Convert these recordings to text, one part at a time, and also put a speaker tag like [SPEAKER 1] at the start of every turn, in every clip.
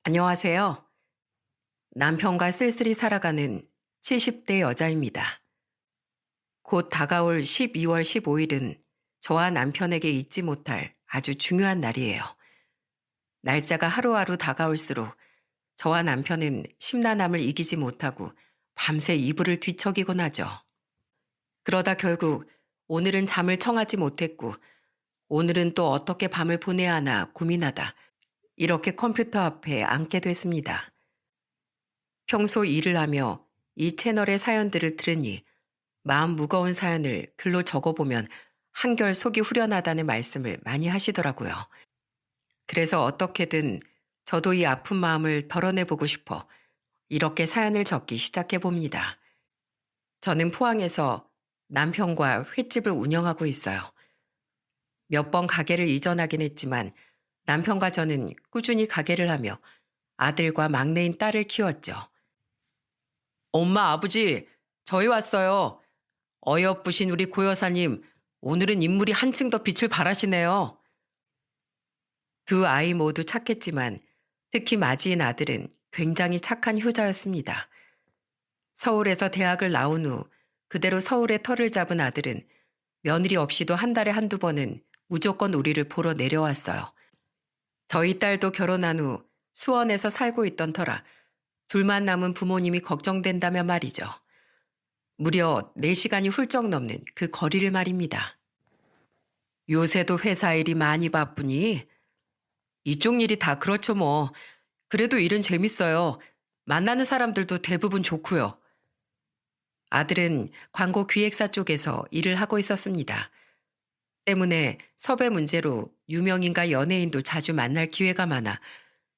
[SPEAKER 1] 안녕하세요. 남편과 쓸쓸히 살아가는 70대 여자입니다. 곧 다가올 12월 15일은 저와 남편에게 잊지 못할 아주 중요한 날이에요. 날짜가 하루하루 다가올수록 저와 남편은 심란함을 이기지 못하고 밤새 이불을 뒤척이곤 하죠. 그러다 결국 오늘은 잠을 청하지 못했고 오늘은 또 어떻게 밤을 보내야 하나 고민하다 이렇게 컴퓨터 앞에 앉게 됐습니다. 평소 일을 하며 이 채널의 사연들을 들으니 마음 무거운 사연을 글로 적어보면 한결 속이 후련하다는 말씀을 많이 하시더라고요. 그래서 어떻게든 저도 이 아픈 마음을 덜어내보고 싶어 이렇게 사연을 적기 시작해 봅니다. 저는 포항에서 남편과 횟집을 운영하고 있어요. 몇 번 가게를 이전하긴 했지만 남편과 저는 꾸준히 가게를 하며 아들과 막내인 딸을 키웠죠. 엄마, 아버지, 저희 왔어요. 어여쁘신 우리 고여사님, 오늘은 인물이 한층 더 빛을 발하시네요. 두 아이 모두 착했지만 특히 맞이인 아들은 굉장히 착한 효자였습니다. 서울에서 대학을 나온 후 그대로 서울에 터를 잡은 아들은 며느리 없이도 한 달에 한두 번은 무조건 우리를 보러 내려왔어요. 저희 딸도 결혼한 후 수원에서 살고 있던 터라 둘만 남은 부모님이 걱정된다며 말이죠. 무려 4시간이 훌쩍 넘는 그 거리를 말입니다. 요새도 회사 일이 많이 바쁘니? 이쪽 일이 다 그렇죠 뭐. 그래도 일은 재밌어요. 만나는 사람들도 대부분 좋고요. 아들은 광고 기획사 쪽에서 일을 하고 있었습니다. 때문에 섭외 문제로 유명인과 연예인도 자주 만날 기회가 많아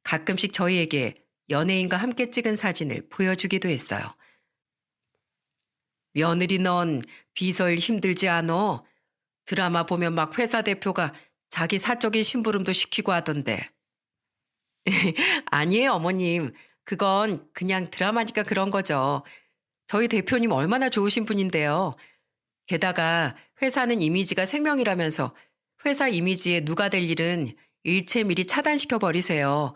[SPEAKER 1] 가끔씩 저희에게 연예인과 함께 찍은 사진을 보여주기도 했어요. 며느리 넌 비서일 힘들지 않어? 드라마 보면 막 회사 대표가 자기 사적인 심부름도 시키고 하던데. 아니에요, 어머님. 그건 그냥 드라마니까 그런 거죠. 저희 대표님 얼마나 좋으신 분인데요. 게다가 회사는 이미지가 생명이라면서 회사 이미지에 누가 될 일은 일체 미리 차단시켜 버리세요.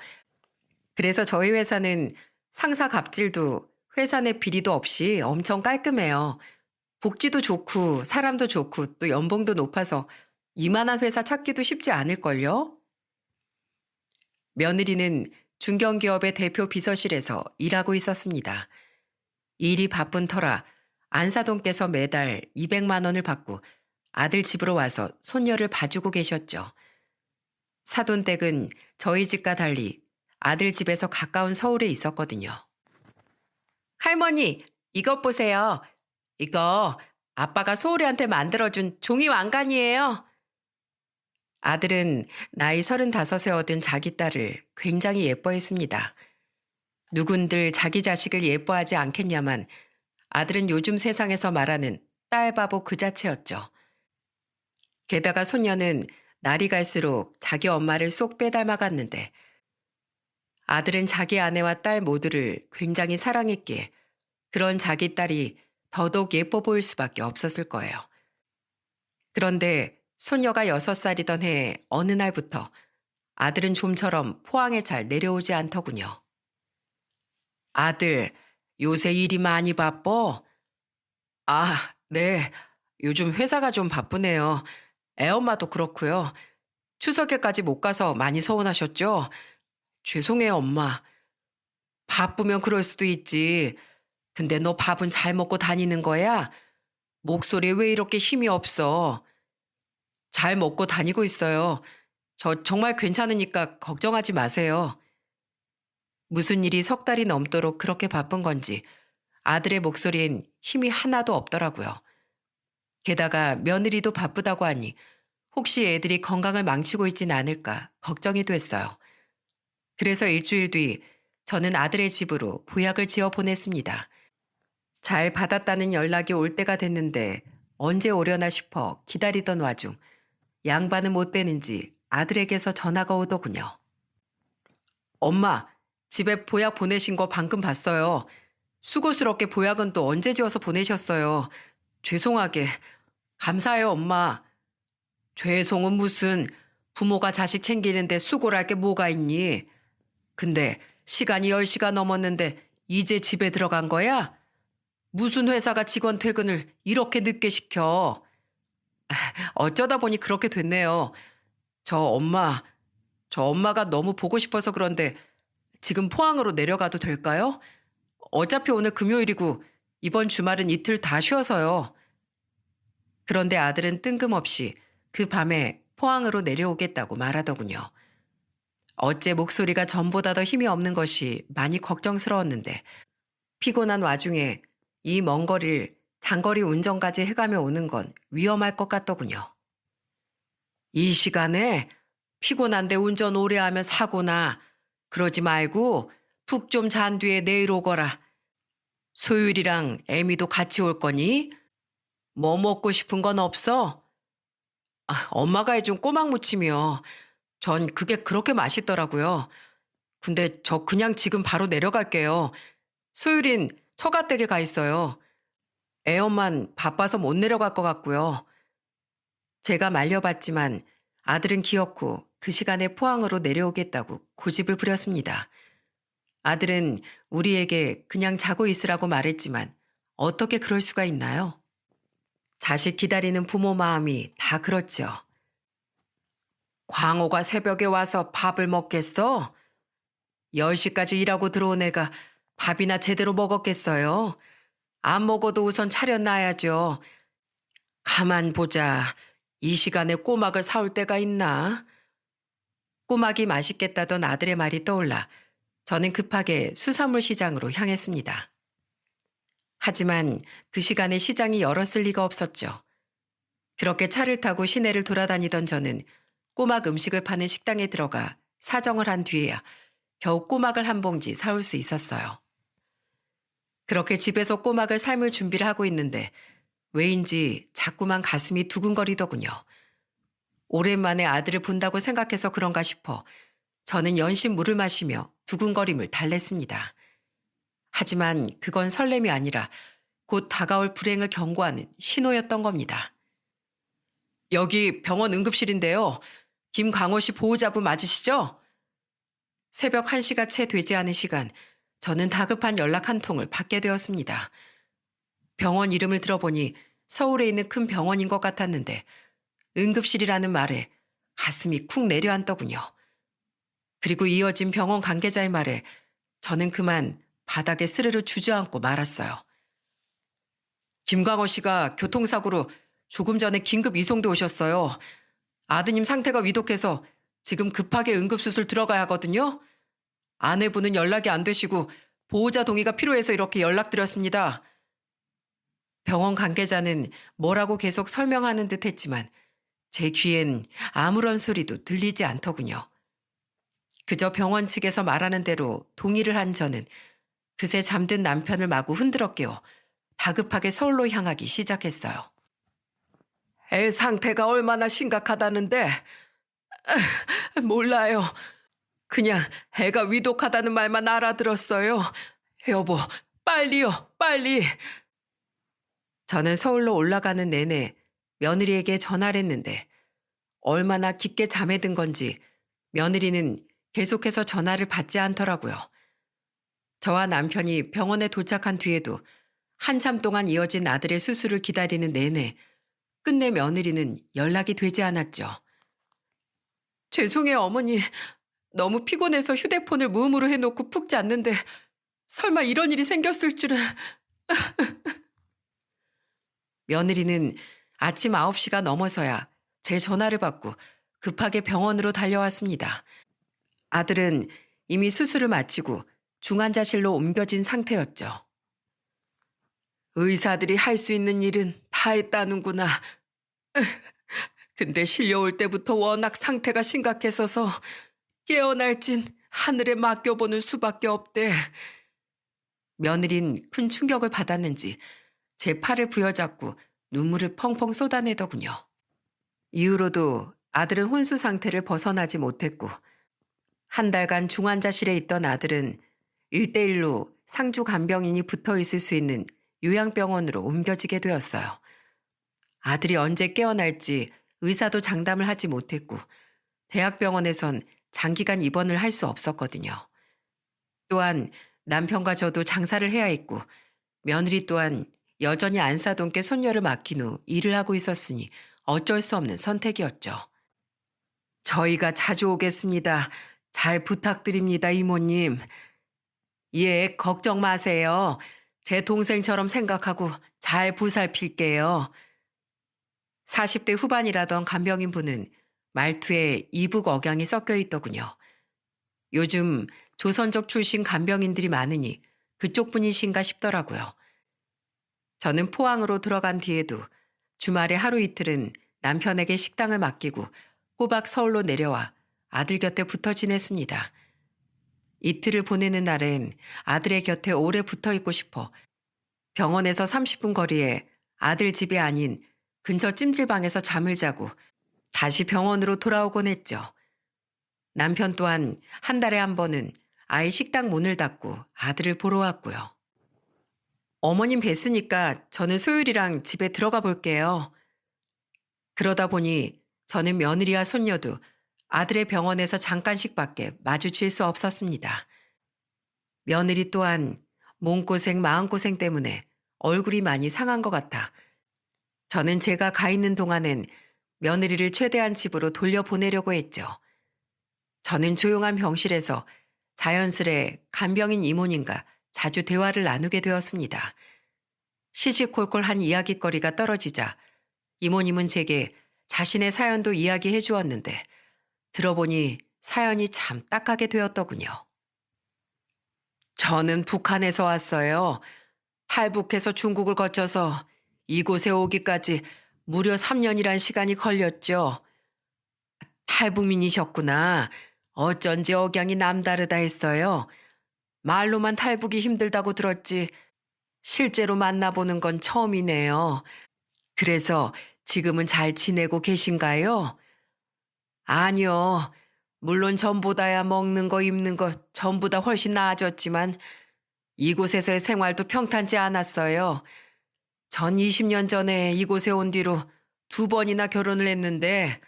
[SPEAKER 1] 그래서 저희 회사는 상사 갑질도 회사 내 비리도 없이 엄청 깔끔해요. 복지도 좋고 사람도 좋고 또 연봉도 높아서 이만한 회사 찾기도 쉽지 않을걸요? 며느리는 중견기업의 대표 비서실에서 일하고 있었습니다. 일이 바쁜 터라 안사돈께서 매달 200만 원을 받고 아들 집으로 와서 손녀를 봐주고 계셨죠. 사돈댁은 저희 집과 달리 아들 집에서 가까운 서울에 있었거든요. 할머니, 이것 보세요. 이거 아빠가 소울이한테 만들어준 종이 왕관이에요. 아들은 나이 35에 얻은 자기 딸을 굉장히 예뻐했습니다. 누군들 자기 자식을 예뻐하지 않겠냐만 아들은 요즘 세상에서 말하는 딸 바보 그 자체였죠. 게다가 소녀는 날이 갈수록 자기 엄마를 쏙 빼닮아갔는데 아들은 자기 아내와 딸 모두를 굉장히 사랑했기에 그런 자기 딸이 더더욱 예뻐 보일 수밖에 없었을 거예요. 그런데 소녀가 6살이던 해 어느 날부터 아들은 좀처럼 포항에 잘 내려오지 않더군요. 아들, 요새 일이 많이 바빠? 아, 네. 요즘 회사가 좀 바쁘네요. 애엄마도 그렇고요. 추석에까지 못 가서 많이 서운하셨죠? 죄송해요, 엄마. 바쁘면 그럴 수도 있지. 근데 너 밥은 잘 먹고 다니는 거야? 목소리에 왜 이렇게 힘이 없어? 잘 먹고 다니고 있어요. 저 정말 괜찮으니까 걱정하지 마세요. 무슨 일이 석 달이 넘도록 그렇게 바쁜 건지 아들의 목소리엔 힘이 하나도 없더라고요. 게다가 며느리도 바쁘다고 하니 혹시 애들이 건강을 망치고 있진 않을까 걱정이 됐어요. 그래서 일주일 뒤 저는 아들의 집으로 보약을 지어 보냈습니다. 잘 받았다는 연락이 올 때가 됐는데 언제 오려나 싶어 기다리던 와중 양반은 못 되는지 아들에게서 전화가 오더군요. 엄마, 집에 보약 보내신 거 방금 봤어요. 수고스럽게 보약은 또 언제 지어서 보내셨어요. 죄송하게. 감사해요, 엄마. 죄송은 무슨 부모가 자식 챙기는데 수고를 할 게 뭐가 있니? 근데 시간이 10시가 넘었는데 이제 집에 들어간 거야? 무슨 회사가 직원 퇴근을 이렇게 늦게 시켜? 어쩌다 보니 그렇게 됐네요. 저 엄마, 저 엄마가 너무 보고 싶어서 그런데 지금 포항으로 내려가도 될까요? 어차피 오늘 금요일이고 이번 주말은 이틀 다 쉬어서요. 그런데 아들은 뜬금없이 그 밤에 포항으로 내려오겠다고 말하더군요. 어째 목소리가 전보다 더 힘이 없는 것이 많이 걱정스러웠는데 피곤한 와중에 이 먼 거리를 장거리 운전까지 해가며 오는 건 위험할 것 같더군요. 이 시간에 피곤한데 운전 오래 하면 사고나. 그러지 말고 푹 좀 잔 뒤에 내일 오거라. 소율이랑 애미도 같이 올 거니? 뭐 먹고 싶은 건 없어? 엄마가 해준 꼬막 무침이요. 전 그게 그렇게 맛있더라고요. 근데 저 그냥 지금 바로 내려갈게요. 소율인 처가댁에 가 있어요. 애엄만 바빠서 못 내려갈 것 같고요. 제가 말려봤지만 아들은 기어코 그 시간에 포항으로 내려오겠다고 고집을 부렸습니다. 아들은 우리에게 그냥 자고 있으라고 말했지만 어떻게 그럴 수가 있나요? 자식 기다리는 부모 마음이 다 그렇죠. 광호가 새벽에 와서 밥을 먹겠어? 10시까지 일하고 들어온 애가 밥이나 제대로 먹었겠어요? 안 먹어도 우선 차려놔야죠. 가만 보자. 이 시간에 꼬막을 사올 때가 있나? 꼬막이 맛있겠다던 아들의 말이 떠올라 저는 급하게 수산물 시장으로 향했습니다. 하지만 그 시간에 시장이 열었을 리가 없었죠. 그렇게 차를 타고 시내를 돌아다니던 저는 꼬막 음식을 파는 식당에 들어가 사정을 한 뒤에야 겨우 꼬막을 한 봉지 사올 수 있었어요. 그렇게 집에서 꼬막을 삶을 준비를 하고 있는데 왜인지 자꾸만 가슴이 두근거리더군요. 오랜만에 아들을 본다고 생각해서 그런가 싶어 저는 연신 물을 마시며 두근거림을 달랬습니다. 하지만 그건 설렘이 아니라 곧 다가올 불행을 경고하는 신호였던 겁니다. 여기 병원 응급실인데요. 김광호 씨 보호자분 맞으시죠? 새벽 1시가 채 되지 않은 시간, 저는 다급한 연락 한 통을 받게 되었습니다. 병원 이름을 들어보니 서울에 있는 큰 병원인 것 같았는데 응급실이라는 말에 가슴이 쿵 내려앉더군요. 그리고 이어진 병원 관계자의 말에 저는 그만 바닥에 스르르 주저앉고 말았어요. 김광호 씨가 교통사고로 조금 전에 긴급 이송돼 오셨어요. 아드님 상태가 위독해서 지금 급하게 응급수술 들어가야 하거든요. 아내분은 연락이 안 되시고 보호자 동의가 필요해서 이렇게 연락드렸습니다. 병원 관계자는 뭐라고 계속 설명하는 듯 했지만 제 귀엔 아무런 소리도 들리지 않더군요. 그저 병원 측에서 말하는 대로 동의를 한 저는 그새 잠든 남편을 마구 흔들어 깨워 다급하게 서울로 향하기 시작했어요. 애 상태가 얼마나 심각하다는데? 몰라요. 그냥 애가 위독하다는 말만 알아들었어요. 여보, 빨리요, 빨리. 저는 서울로 올라가는 내내 며느리에게 전화를 했는데 얼마나 깊게 잠에 든 건지 며느리는 계속해서 전화를 받지 않더라고요. 저와 남편이 병원에 도착한 뒤에도 한참 동안 이어진 아들의 수술을 기다리는 내내 끝내 며느리는 연락이 되지 않았죠. 죄송해요, 어머니. 너무 피곤해서 휴대폰을 무음으로 해놓고 푹 잤는데 설마 이런 일이 생겼을 줄은. 며느리는 아침 9시가 넘어서야 제 전화를 받고 급하게 병원으로 달려왔습니다. 아들은 이미 수술을 마치고 중환자실로 옮겨진 상태였죠. 의사들이 할 수 있는 일은 다 했다는구나. 근데 실려올 때부터 워낙 상태가 심각했어서 깨어날진 하늘에 맡겨보는 수밖에 없대. 며느린 큰 충격을 받았는지 제 팔을 부여잡고 눈물을 펑펑 쏟아내더군요. 이후로도 아들은 혼수 상태를 벗어나지 못했고 한 달간 중환자실에 있던 아들은 1대1로 상주 간병인이 붙어 있을 수 있는 요양병원으로 옮겨지게 되었어요. 아들이 언제 깨어날지 의사도 장담을 하지 못했고 대학병원에선 장기간 입원을 할 수 없었거든요. 또한 남편과 저도 장사를 해야 했고 며느리 또한 여전히 안사돈께 손녀를 맡긴 후 일을 하고 있었으니 어쩔 수 없는 선택이었죠. 저희가 자주 오겠습니다. 잘 부탁드립니다, 이모님. 예, 걱정 마세요. 제 동생처럼 생각하고 잘 보살필게요. 40대 후반이라던 간병인 분은 말투에 이북 억양이 섞여 있더군요. 요즘 조선족 출신 간병인들이 많으니 그쪽 분이신가 싶더라고요. 저는 포항으로 들어간 뒤에도 주말에 하루 이틀은 남편에게 식당을 맡기고 꼬박 서울로 내려와 아들 곁에 붙어 지냈습니다. 이틀을 보내는 날엔 아들의 곁에 오래 붙어 있고 싶어 병원에서 30분 거리에 아들 집이 아닌 근처 찜질방에서 잠을 자고 다시 병원으로 돌아오곤 했죠. 남편 또한 한 달에 한 번은 아이 식당 문을 닫고 아들을 보러 왔고요. 어머님 뵀으니까 저는 소율이랑 집에 들어가 볼게요. 그러다 보니 저는 며느리와 손녀도 아들의 병원에서 잠깐씩밖에 마주칠 수 없었습니다. 며느리 또한 몸고생 마음고생 때문에 얼굴이 많이 상한 것 같아 저는 제가 가 있는 동안엔 며느리를 최대한 집으로 돌려보내려고 했죠. 저는 조용한 병실에서 자연스레 간병인 이모님과 자주 대화를 나누게 되었습니다. 시시콜콜한 이야깃거리가 떨어지자 이모님은 제게 자신의 사연도 이야기해 주었는데 들어보니 사연이 참 딱하게 되었더군요. 저는 북한에서 왔어요. 탈북해서 중국을 거쳐서 이곳에 오기까지 무려 3년이란 시간이 걸렸죠. 탈북민이셨구나. 어쩐지 억양이 남다르다 했어요. 말로만 탈북이 힘들다고 들었지 실제로 만나보는 건 처음이네요. 그래서 지금은 잘 지내고 계신가요? 아니요. 물론 전보다야 먹는 거 입는 거 전부 다 훨씬 나아졌지만 이곳에서의 생활도 평탄지 않았어요. 전 20년 전에 이곳에 온 뒤로 2번이나 결혼을 했는데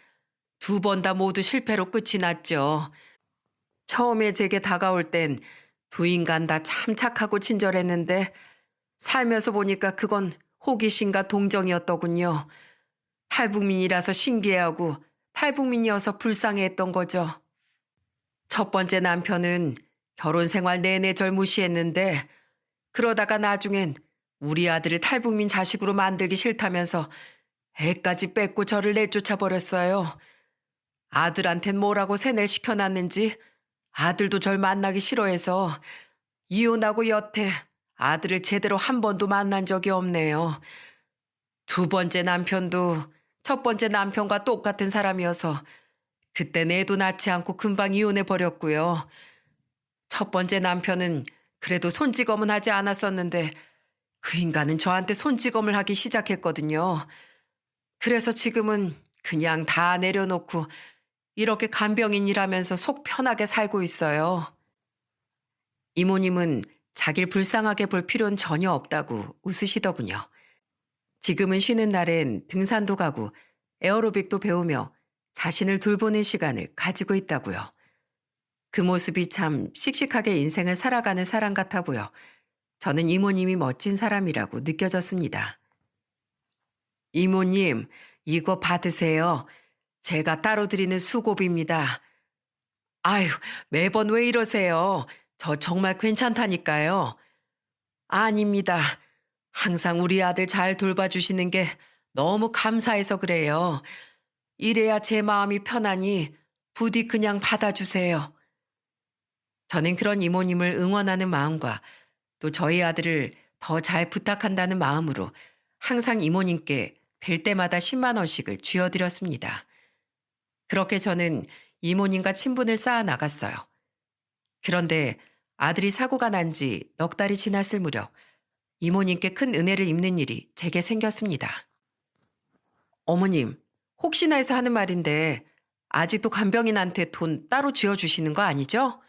[SPEAKER 1] 2번 다 모두 실패로 끝이 났죠. 처음에 제게 다가올 땐 두 인간 다 참 착하고 친절했는데 살면서 보니까 그건 호기심과 동정이었더군요. 탈북민이라서 신기해하고 탈북민이어서 불쌍해했던 거죠. 첫 번째 남편은 결혼 생활 내내 절 무시했는데 그러다가 나중엔 우리 아들을 탈북민 자식으로 만들기 싫다면서 애까지 뺏고 저를 내쫓아 버렸어요. 아들한텐 뭐라고 세뇌를 시켜놨는지 아들도 절 만나기 싫어해서 이혼하고 여태 아들을 제대로 한 번도 만난 적이 없네요. 두 번째 남편도 첫 번째 남편과 똑같은 사람이어서 그때 애도 낳지 않고 금방 이혼해 버렸고요. 첫 번째 남편은 그래도 손찌검은 하지 않았었는데 그 인간은 저한테 손찌검을 하기 시작했거든요. 그래서 지금은 그냥 다 내려놓고 이렇게 간병인이라면서 속 편하게 살고 있어요. 이모님은 자길 불쌍하게 볼 필요는 전혀 없다고 웃으시더군요. 지금은 쉬는 날엔 등산도 가고 에어로빅도 배우며 자신을 돌보는 시간을 가지고 있다고요. 그 모습이 참 씩씩하게 인생을 살아가는 사람 같아 보여 저는 이모님이 멋진 사람이라고 느껴졌습니다. 이모님, 이거 받으세요. 제가 따로 드리는 수고비입니다. 아유, 매번 왜 이러세요? 저 정말 괜찮다니까요. 아닙니다. 항상 우리 아들 잘 돌봐주시는 게 너무 감사해서 그래요. 이래야 제 마음이 편하니 부디 그냥 받아주세요. 저는 그런 이모님을 응원하는 마음과 또 저희 아들을 더 잘 부탁한다는 마음으로 항상 이모님께 뵐 때마다 10만 원씩을 쥐어드렸습니다. 그렇게 저는 이모님과 친분을 쌓아 나갔어요. 그런데 아들이 사고가 난 지 넉 달이 지났을 무렵 이모님께 큰 은혜를 입는 일이 제게 생겼습니다. 어머님, 혹시나 해서 하는 말인데 아직도 간병인한테 돈 따로 쥐어주시는 거 아니죠?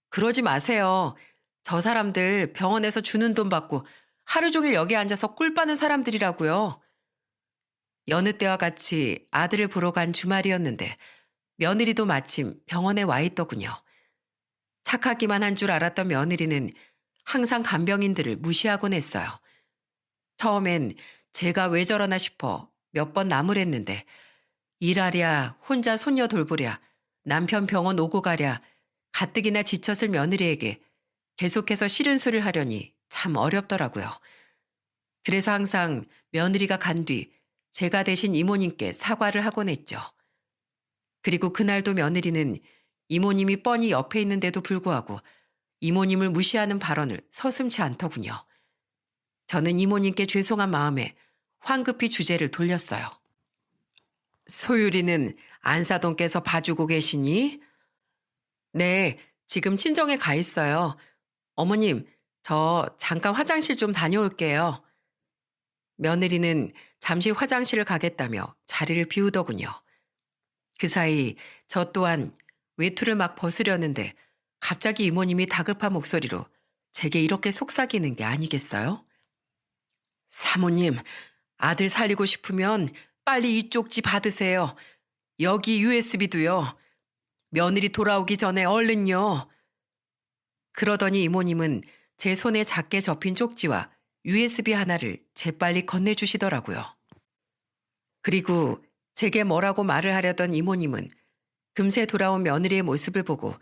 [SPEAKER 1] 그러지 마세요. 저 사람들 병원에서 주는 돈 받고 하루 종일 여기 앉아서 꿀 빠는 사람들이라고요. 여느 때와 같이 아들을 보러 간 주말이었는데 며느리도 마침 병원에 와 있더군요. 착하기만 한 줄 알았던 며느리는 항상 간병인들을 무시하곤 했어요. 처음엔 제가 왜 저러나 싶어 몇 번 나무랬는데 일하랴 혼자 손녀 돌보랴 남편 병원 오고 가랴 가뜩이나 지쳤을 며느리에게 계속해서 싫은 소리를 하려니 참 어렵더라고요. 그래서 항상 며느리가 간 뒤 제가 대신 이모님께 사과를 하곤 했죠. 그리고 그날도 며느리는 이모님이 뻔히 옆에 있는데도 불구하고 이모님을 무시하는 발언을 서슴지 않더군요. 저는 이모님께 죄송한 마음에 황급히 주제를 돌렸어요. 소율이는 안사돈께서 봐주고 계시니? 네, 지금 친정에 가 있어요. 어머님, 저 잠깐 화장실 좀 다녀올게요. 며느리는 잠시 화장실을 가겠다며 자리를 비우더군요. 그 사이 저 또한 외투를 막 벗으려는데 갑자기 이모님이 다급한 목소리로 제게 이렇게 속삭이는 게 아니겠어요? 사모님, 아들 살리고 싶으면 빨리 이 쪽지 받으세요. 여기 USB도요. 며느리 돌아오기 전에 얼른요. 그러더니 이모님은 제 손에 작게 접힌 쪽지와 USB 하나를 재빨리 건네주시더라고요. 그리고 제게 뭐라고 말을 하려던 이모님은 금세 돌아온 며느리의 모습을 보고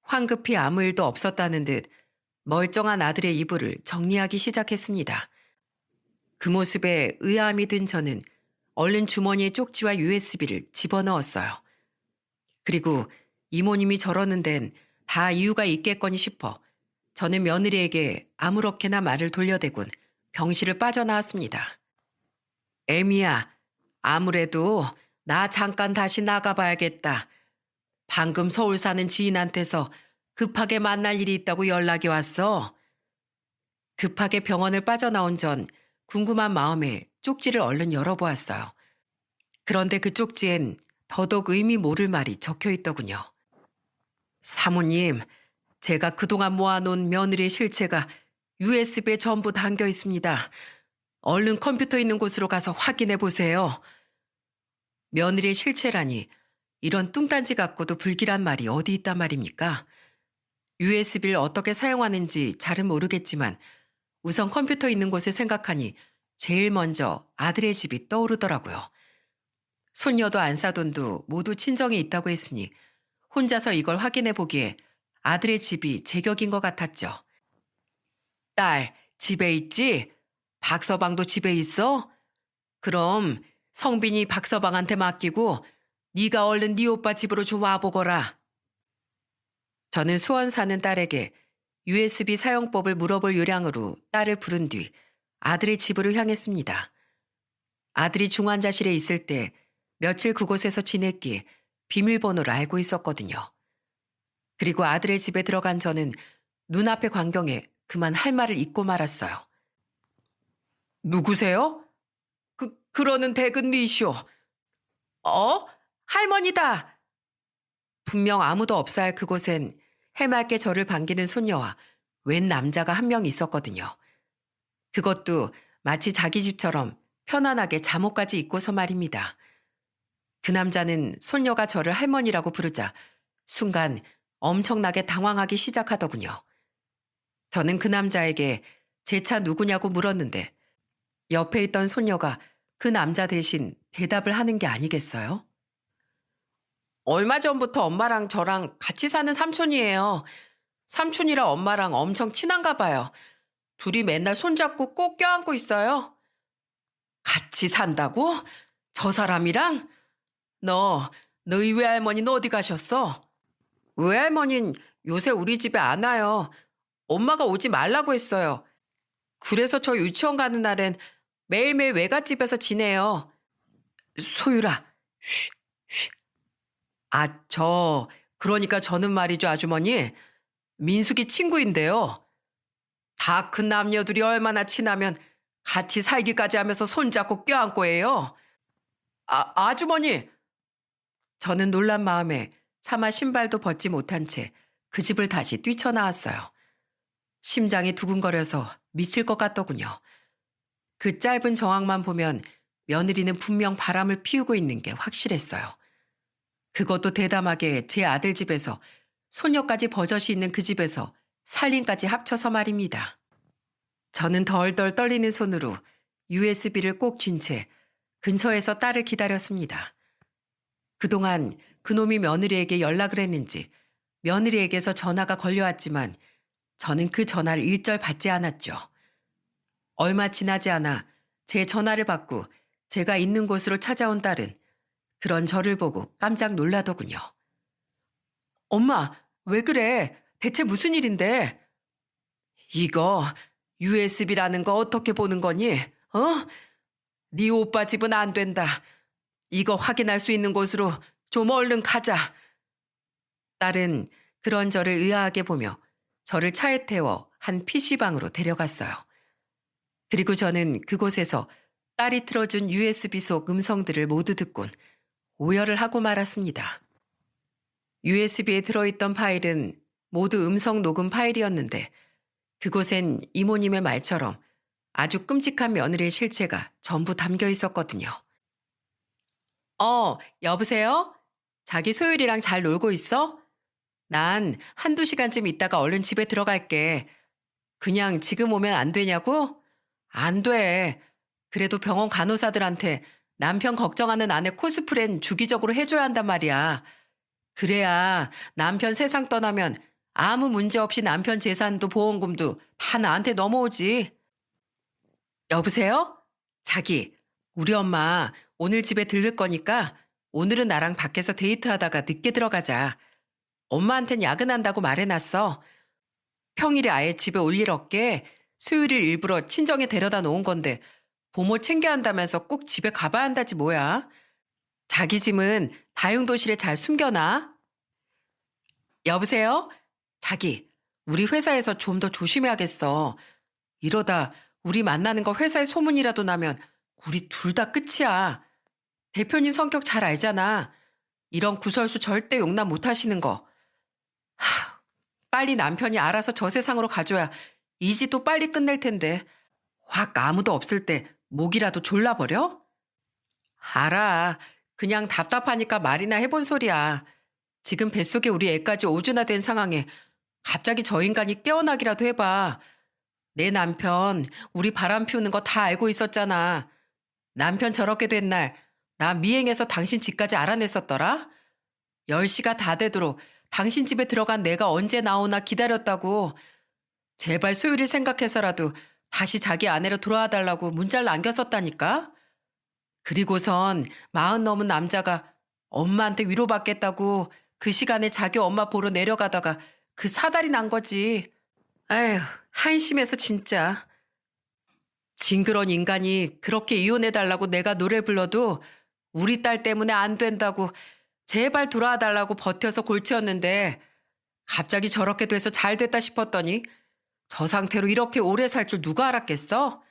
[SPEAKER 1] 황급히 아무 일도 없었다는 듯 멀쩡한 아들의 이불을 정리하기 시작했습니다. 그 모습에 의아함이 든 저는 얼른 주머니에 쪽지와 USB를 집어넣었어요. 그리고 이모님이 저러는 데는 다 이유가 있겠거니 싶어 저는 며느리에게 아무렇게나 말을 돌려대곤 병실을 빠져나왔습니다. 애미야, 아무래도 나 잠깐 다시 나가봐야겠다. 방금 서울 사는 지인한테서 급하게 만날 일이 있다고 연락이 왔어. 급하게 병원을 빠져나온 전 궁금한 마음에 쪽지를 얼른 열어보았어요. 그런데 그 쪽지엔 더더욱 의미 모를 말이 적혀 있더군요. 사모님, 제가 그동안 모아놓은 며느리의 실체가 USB에 전부 담겨 있습니다. 얼른 컴퓨터 있는 곳으로 가서 확인해 보세요. 며느리의 실체라니 이런 뚱딴지 같고도 불길한 말이 어디 있단 말입니까? USB를 어떻게 사용하는지 잘은 모르겠지만 우선 컴퓨터 있는 곳을 생각하니 제일 먼저 아들의 집이 떠오르더라고요. 손녀도 안사돈도 모두 친정에 있다고 했으니 혼자서 이걸 확인해 보기에 아들의 집이 제격인 것 같았죠. 딸, 집에 있지? 박서방도 집에 있어? 그럼 성빈이 박서방한테 맡기고 네가 얼른 네 오빠 집으로 좀 와보거라. 저는 수원 사는 딸에게 USB 사용법을 물어볼 요량으로 딸을 부른 뒤 아들의 집으로 향했습니다. 아들이 중환자실에 있을 때 며칠 그곳에서 지냈기에 비밀번호를 알고 있었거든요. 그리고 아들의 집에 들어간 저는 눈앞의 광경에 그만 할 말을 잊고 말았어요. 누구세요? 그러는 댁은 니시오. 할머니다. 분명 아무도 없어야 할 그곳엔 해맑게 저를 반기는 손녀와 웬 남자가 한 명 있었거든요. 그것도 마치 자기 집처럼 편안하게 잠옷까지 입고서 말입니다. 그 남자는 손녀가 저를 할머니라고 부르자 순간 엄청나게 당황하기 시작하더군요. 저는 그 남자에게 제 차 누구냐고 물었는데 옆에 있던 손녀가 그 남자 대신 대답을 하는 게 아니겠어요? 얼마 전부터 엄마랑 저랑 같이 사는 삼촌이에요. 삼촌이랑 엄마랑 엄청 친한가 봐요. 둘이 맨날 손잡고 꼭 껴안고 있어요. 같이 산다고? 저 사람이랑? 너희 외할머니는 어디 가셨어? 외할머니는 요새 우리 집에 안 와요. 엄마가 오지 말라고 했어요. 그래서 저 유치원 가는 날엔 매일매일 외갓집에서 지내요. 소율아, 쉬, 쉬. 그러니까 저는 말이죠, 아주머니. 민숙이 친구인데요. 다 큰 남녀들이 얼마나 친하면 같이 살기까지 하면서 손잡고 껴안고 해요. 아주머니! 저는 놀란 마음에 차마 신발도 벗지 못한 채 그 집을 다시 뛰쳐나왔어요. 심장이 두근거려서 미칠 것 같더군요. 그 짧은 정황만 보면 며느리는 분명 바람을 피우고 있는 게 확실했어요. 그것도 대담하게 제 아들 집에서 소녀까지 버젓이 있는 그 집에서 살림까지 합쳐서 말입니다. 저는 덜덜 떨리는 손으로 USB를 꼭 쥔 채 근처에서 딸을 기다렸습니다. 그동안 그놈이 며느리에게 연락을 했는지 며느리에게서 전화가 걸려왔지만 저는 그 전화를 일절 받지 않았죠. 얼마 지나지 않아 제 전화를 받고 제가 있는 곳으로 찾아온 딸은 그런 저를 보고 깜짝 놀라더군요. 엄마, 왜 그래? 대체 무슨 일인데? 이거 USB라는 거 어떻게 보는 거니? 어? 네 오빠 집은 안 된다. 이거 확인할 수 있는 곳으로 좀 얼른 가자. 딸은 그런 저를 의아하게 보며 저를 차에 태워 한 PC방으로 데려갔어요. 그리고 저는 그곳에서 딸이 틀어준 USB 속 음성들을 모두 듣곤 오열을 하고 말았습니다. USB에 들어있던 파일은 모두 음성 녹음 파일이었는데 그곳엔 이모님의 말처럼 아주 끔찍한 며느리의 실체가 전부 담겨 있었거든요. 여보세요? 자기 소율이랑 잘 놀고 있어? 난 한두 시간쯤 있다가 얼른 집에 들어갈게. 그냥 지금 오면 안 되냐고? 안 돼. 그래도 병원 간호사들한테 남편 걱정하는 아내 코스프레는 주기적으로 해줘야 한단 말이야. 그래야 남편 세상 떠나면 아무 문제 없이 남편 재산도 보험금도 다 나한테 넘어오지. 여보세요? 자기, 우리 엄마 오늘 집에 들를 거니까 오늘은 나랑 밖에서 데이트하다가 늦게 들어가자. 엄마한텐 야근한다고 말해놨어. 평일에 아예 집에 올 일 없게 수요일을 일부러 친정에 데려다 놓은 건데 부모 챙겨야 한다면서 꼭 집에 가봐야 한다지 뭐야. 자기 짐은 다용도실에 잘 숨겨놔. 여보세요? 자기, 우리 회사에서 좀 더 조심해야겠어. 이러다 우리 만나는 거 회사에 소문이라도 나면 우리 둘 다 끝이야. 대표님 성격 잘 알잖아. 이런 구설수 절대 용납 못 하시는 거. 빨리 남편이 알아서 저 세상으로 가줘야 이 짓도 빨리 끝낼 텐데. 확 아무도 없을 때 목이라도 졸라버려? 알아. 그냥 답답하니까 말이나 해본 소리야. 지금 뱃속에 우리 애까지 오주나 된 상황에 갑자기 저 인간이 깨어나기라도 해봐. 내 남편 우리 바람 피우는 거 다 알고 있었잖아. 남편 저렇게 된 날 나 미행해서 당신 집까지 알아냈었더라. 10시가 다 되도록 당신 집에 들어간 내가 언제 나오나 기다렸다고. 제발 소율이 생각해서라도 다시 자기 아내로 돌아와 달라고 문자를 남겼었다니까. 그리고선 40 넘은 남자가 엄마한테 위로받겠다고 그 시간에 자기 엄마 보러 내려가다가 그 사달이 난 거지. 에휴, 한심해서 진짜. 징그러운 인간이 그렇게 이혼해달라고 내가 노래 불러도 우리 딸 때문에 안 된다고 제발 돌아와 달라고 버텨서 골치였는데 갑자기 저렇게 돼서 잘 됐다 싶었더니 저 상태로 이렇게 오래 살 줄 누가 알았겠어?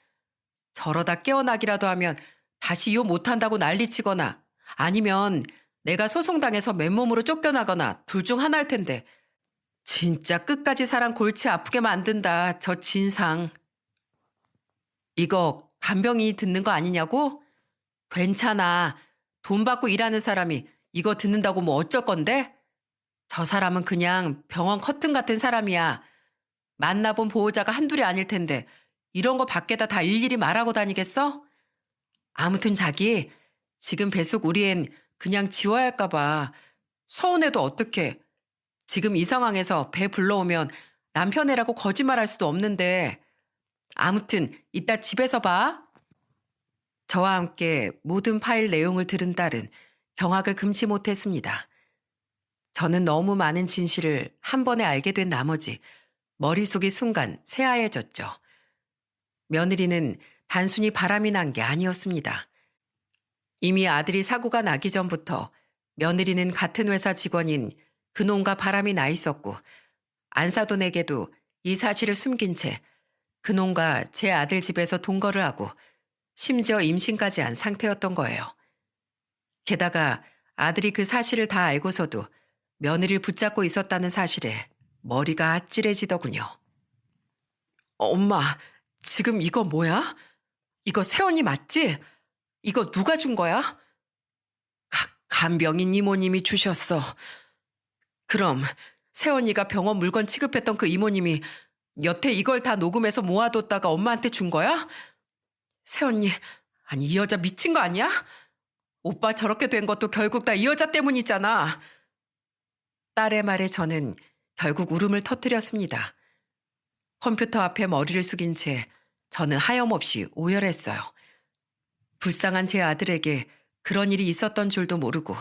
[SPEAKER 1] 저러다 깨어나기라도 하면 다시 이혼 못한다고 난리치거나 아니면 내가 소송당해서 맨몸으로 쫓겨나거나 둘 중 하나일 텐데 진짜 끝까지 사람 골치 아프게 만든다, 저 진상. 이거 간병인이 듣는 거 아니냐고? 괜찮아. 돈 받고 일하는 사람이 이거 듣는다고 뭐 어쩔 건데? 저 사람은 그냥 병원 커튼 같은 사람이야. 만나본 보호자가 한둘이 아닐 텐데 이런 거 밖에다 다 일일이 말하고 다니겠어? 아무튼 자기, 지금 뱃속 우리 앤 그냥 지워야 할까 봐. 서운해도 어떡해. 지금 이 상황에서 배 불러오면 남편 애라고 거짓말할 수도 없는데. 아무튼 이따 집에서 봐. 저와 함께 모든 파일 내용을 들은 딸은 경악을 금치 못했습니다. 저는 너무 많은 진실을 한 번에 알게 된 나머지 머릿속이 순간 새하얘졌죠. 며느리는 단순히 바람이 난 게 아니었습니다. 이미 아들이 사고가 나기 전부터 며느리는 같은 회사 직원인 그놈과 바람이 나 있었고 안사돈에게도 이 사실을 숨긴 채 그놈과 제 아들 집에서 동거를 하고 심지어 임신까지 한 상태였던 거예요. 게다가 아들이 그 사실을 다 알고서도 며느리를 붙잡고 있었다는 사실에 머리가 아찔해지더군요. 엄마, 지금 이거 뭐야? 이거 새언니 맞지? 이거 누가 준 거야? 간병인 이모님이 주셨어. 그럼 새언니가 병원 물건 취급했던 그 이모님이 여태 이걸 다 녹음해서 모아뒀다가 엄마한테 준 거야? 새언니, 아니 이 여자 미친 거 아니야? 오빠 저렇게 된 것도 결국 다 이 여자 때문이잖아. 딸의 말에 저는 결국 울음을 터뜨렸습니다. 컴퓨터 앞에 머리를 숙인 채 저는 하염없이 오열했어요. 불쌍한 제 아들에게 그런 일이 있었던 줄도 모르고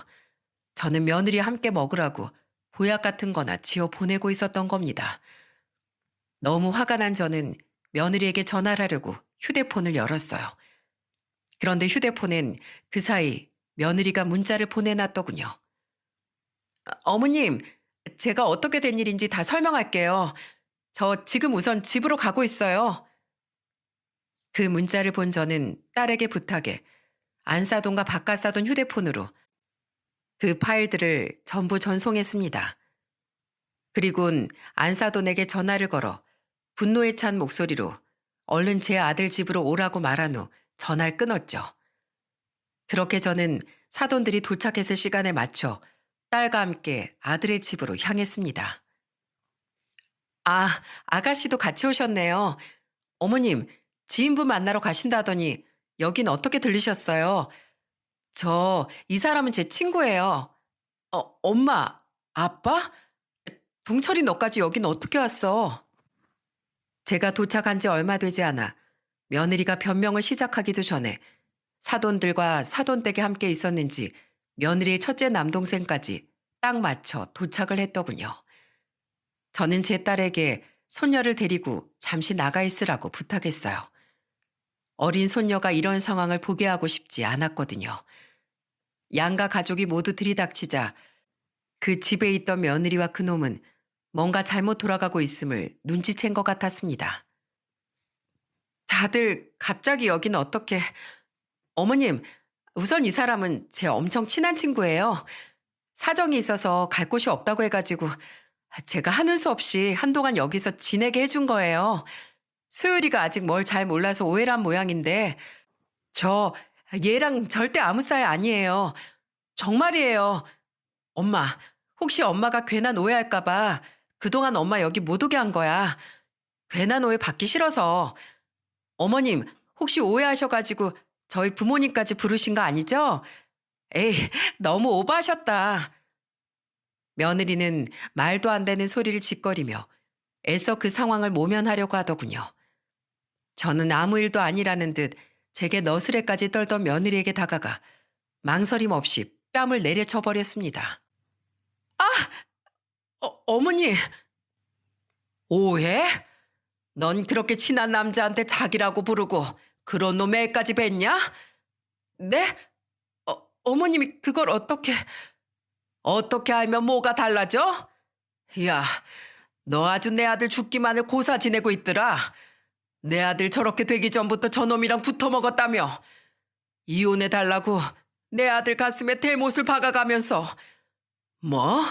[SPEAKER 1] 저는 며느리 함께 먹으라고 보약 같은 거나 지어 보내고 있었던 겁니다. 너무 화가 난 저는 며느리에게 전화를 하려고 휴대폰을 열었어요. 그런데 휴대폰엔 그 사이 며느리가 문자를 보내놨더군요. 어머님, 제가 어떻게 된 일인지 다 설명할게요. 저 지금 우선 집으로 가고 있어요. 그 문자를 본 저는 딸에게 부탁해 안사돈과 바깥사돈 휴대폰으로 그 파일들을 전부 전송했습니다. 그리곤 안사돈에게 전화를 걸어 분노에 찬 목소리로 얼른 제 아들 집으로 오라고 말한 후 전화를 끊었죠. 그렇게 저는 사돈들이 도착했을 시간에 맞춰 딸과 함께 아들의 집으로 향했습니다. 아, 아가씨도 같이 오셨네요. 어머님, 지인분 만나러 가신다더니 여긴 어떻게 들리셨어요? 이 사람은 제 친구예요. 엄마, 아빠? 동철이 너까지 여긴 어떻게 왔어? 제가 도착한 지 얼마 되지 않아 며느리가 변명을 시작하기도 전에 사돈들과 사돈댁에 함께 있었는지 며느리의 첫째 남동생까지 딱 맞춰 도착을 했더군요. 저는 제 딸에게 손녀를 데리고 잠시 나가 있으라고 부탁했어요. 어린 손녀가 이런 상황을 보게 하고 싶지 않았거든요. 양가 가족이 모두 들이닥치자 그 집에 있던 며느리와 그놈은 뭔가 잘못 돌아가고 있음을 눈치챈 것 같았습니다. 다들 갑자기 여긴 어떻게... 어머님, 우선 이 사람은 제 엄청 친한 친구예요. 사정이 있어서 갈 곳이 없다고 해가지고 제가 하는 수 없이 한동안 여기서 지내게 해준 거예요. 소율이가 아직 뭘 잘 몰라서 오해란 모양인데 저 얘랑 절대 아무 사이 아니에요. 정말이에요. 엄마, 혹시 엄마가 괜한 오해할까 봐 그동안 엄마 여기 못 오게 한 거야. 괜한 오해 받기 싫어서. 어머님, 혹시 오해하셔가지고 저희 부모님까지 부르신 거 아니죠? 에이, 너무 오버하셨다. 며느리는 말도 안 되는 소리를 짓거리며 애써 그 상황을 모면하려고 하더군요. 저는 아무 일도 아니라는 듯 제게 너스레까지 떨던 며느리에게 다가가 망설임 없이 뺨을 내려쳐 버렸습니다. 아! 어머니! 오해? 넌 그렇게 친한 남자한테 자기라고 부르고 그런 놈 애까지 뵀냐? 네? 어머님이 그걸 어떻게 알면 뭐가 달라져? 야, 너 아주 내 아들 죽기만을 고사 지내고 있더라. 내 아들 저렇게 되기 전부터 저놈이랑 붙어 먹었다며. 이혼해달라고 내 아들 가슴에 대못을 박아가면서. 뭐?